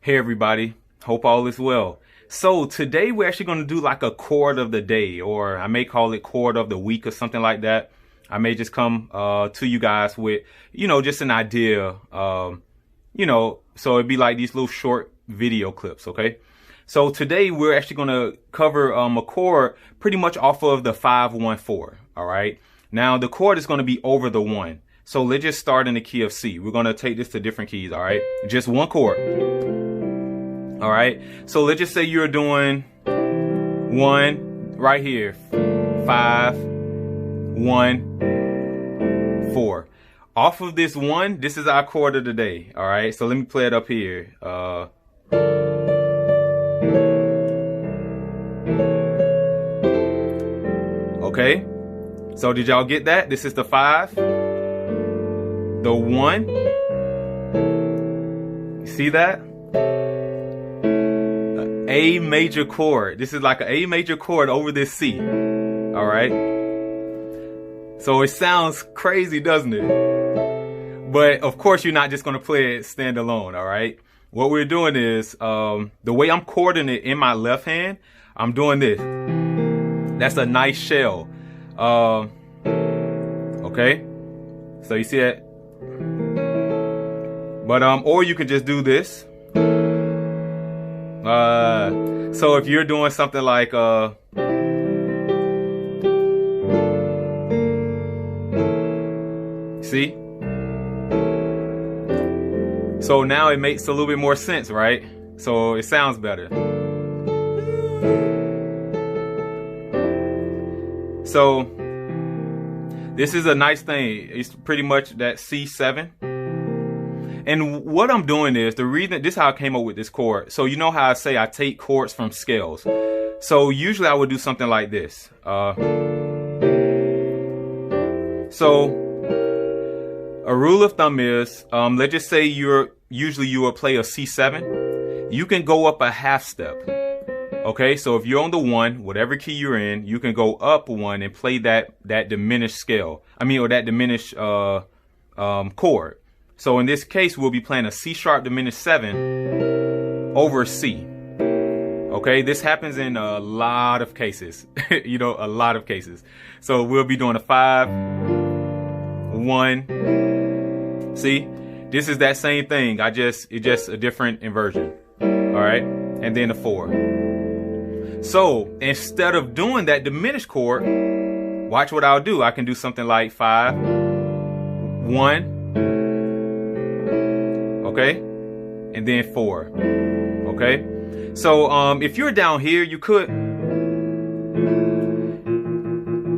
Hey everybody, hope all is well. So today we're actually going to do like a chord of the day, or I may call it chord of the week or something like that. I may just come to you guys with, just an idea, so it'd be like these little short video clips, okay? So today we're actually going to cover a chord pretty much off of the 5-1-4, all right? Now the chord is going to be over the 1. So let's just start in the key of C. We're going to take this to different keys, all right? Just one chord. All right, so let's just say you're doing 1 right here, 5, 1, 4. Off of this 1, this is our chord of the day. All right, so let me play it up here. Okay, so did y'all get that? This is the 5, the 1. You see that? A major chord. This is like an A major chord over this C. All right. So it sounds crazy, doesn't it? But of course, you're not just going to play it stand alone. All right. What we're doing is the way I'm chording it in my left hand, I'm doing this. That's a nice shell. Okay. So you see that? But or you could just do this. So if you're doing something like see? So now it makes a little bit more sense, right? So it sounds better. So this is a nice thing. It's pretty much that C7. And what I'm doing is, this is how I came up with this chord. So you know how I say I take chords from scales. So usually I would do something like this. So a rule of thumb is, let's just say you will play a C7. You can go up a half step. Okay, so if you're on the 1, whatever key you're in, you can go up 1 and play that diminished scale. Or that diminished chord. So in this case, we'll be playing a C sharp diminished 7 over C. Okay, this happens in a lot of cases, a lot of cases. So we'll be doing a 5, 1. See, this is that same thing. It's just a different inversion. All right, and then a 4. So instead of doing that diminished chord, watch what I'll do. I can do something like 5, 1. Okay, and then 4. Okay, so if you're down here, you could,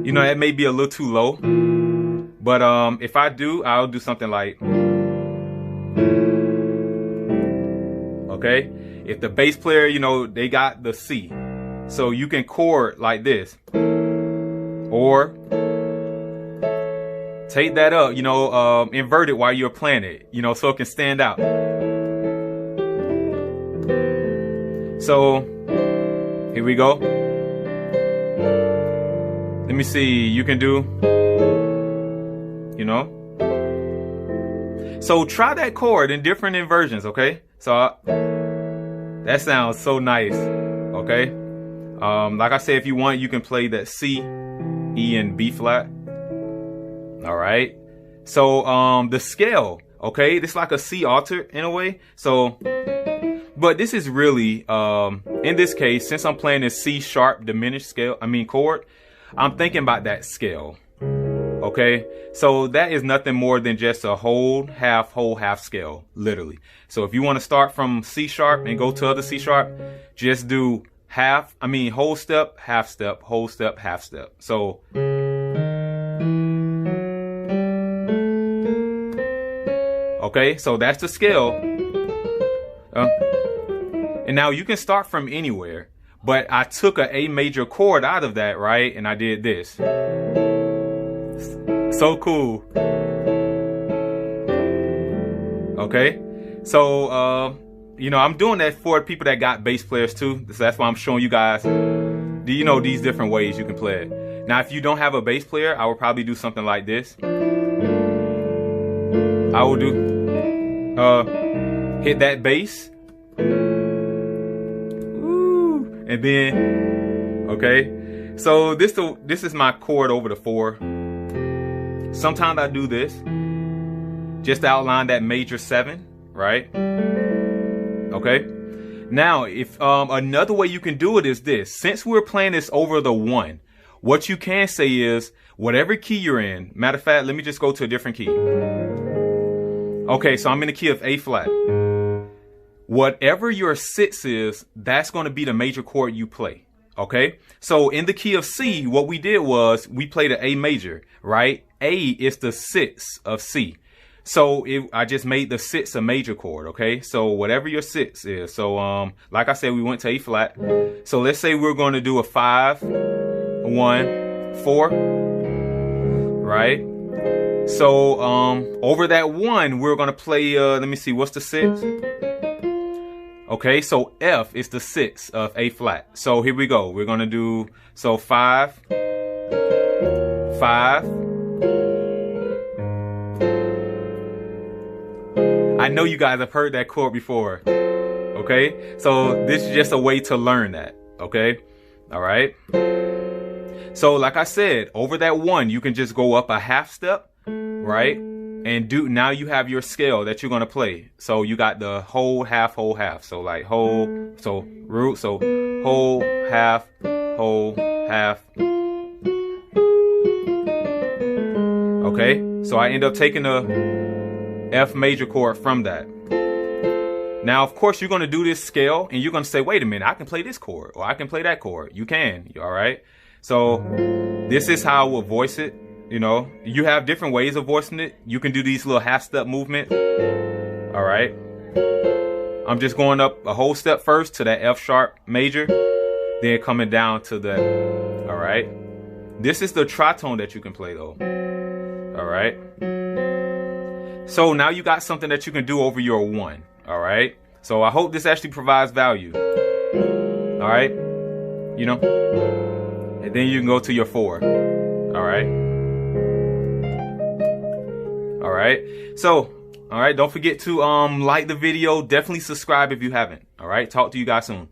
that may be a little too low, but if I'll do something like, okay, if the bass player, they got the C, so you can chord like this, or take that up, invert it while you're playing it, so it can stand out. So here we go. Let me see, you can do, So try that chord in different inversions, okay? So that sounds so nice, okay? Like I said, if you want, you can play that C, E, and B flat. All right, so the scale, okay, this is like a C altered in a way. So, but this is really in this case, since I'm playing this C sharp diminished chord, I'm thinking about that scale. Okay, so that is nothing more than just a whole half scale, literally. So if you want to start from C sharp and go to other C sharp, just do whole step, half step, whole step, half step. So okay, so that's the scale. And now you can start from anywhere, but I took a A major chord out of that, right? And I did this. So cool. Okay, so I'm doing that for people that got bass players too. So that's why I'm showing you guys, these different ways you can play it. Now, if you don't have a bass player, I would probably do something like this. I will do hit that bass, And then, okay. So this is my chord over the 4. Sometimes I do this just to outline that major 7, right? Okay. Now, if another way you can do it is this. Since we're playing this over the 1, what you can say is whatever key you're in. Matter of fact, let me just go to a different key. Okay, so I'm in the key of A flat. Whatever your 6 is, that's going to be the major chord you play. Okay, so in the key of C, what we did was we played an A major, right? A is the 6 of C. So I just made the 6 a major chord, okay? So whatever your 6 is. So like I said, we went to A flat. So let's say we're going to do a 5, 1, 4, right? So over that 1, we're going to play, let me see, what's the 6? Okay, so F is the 6 of A flat. So here we go. We're going to do, so 5, 5. I know you guys have heard that chord before. Okay, so this is just a way to learn that. Okay, all right. So like I said, over that 1, you can just go up a half step, right? And now you have your scale that you're going to play. So you got the whole, half. So like whole, so root, so whole, half. Okay, so I end up taking the F major chord from that. Now, of course, you're going to do this scale and you're going to say, wait a minute, I can play this chord or I can play that chord. You can, all right? So this is how I will voice it. You know, you have different ways of voicing it. You can do these little half step movements. All right. I'm just going up a whole step first to that F sharp major, then coming down to that. All right. This is the tritone that you can play though. All right. So now you got something that you can do over your 1. All right. So I hope this actually provides value. All right. You know, and then you can go to your 4. All right. All right. So, all right. Don't forget to like the video. Definitely subscribe if you haven't. All right. Talk to you guys soon.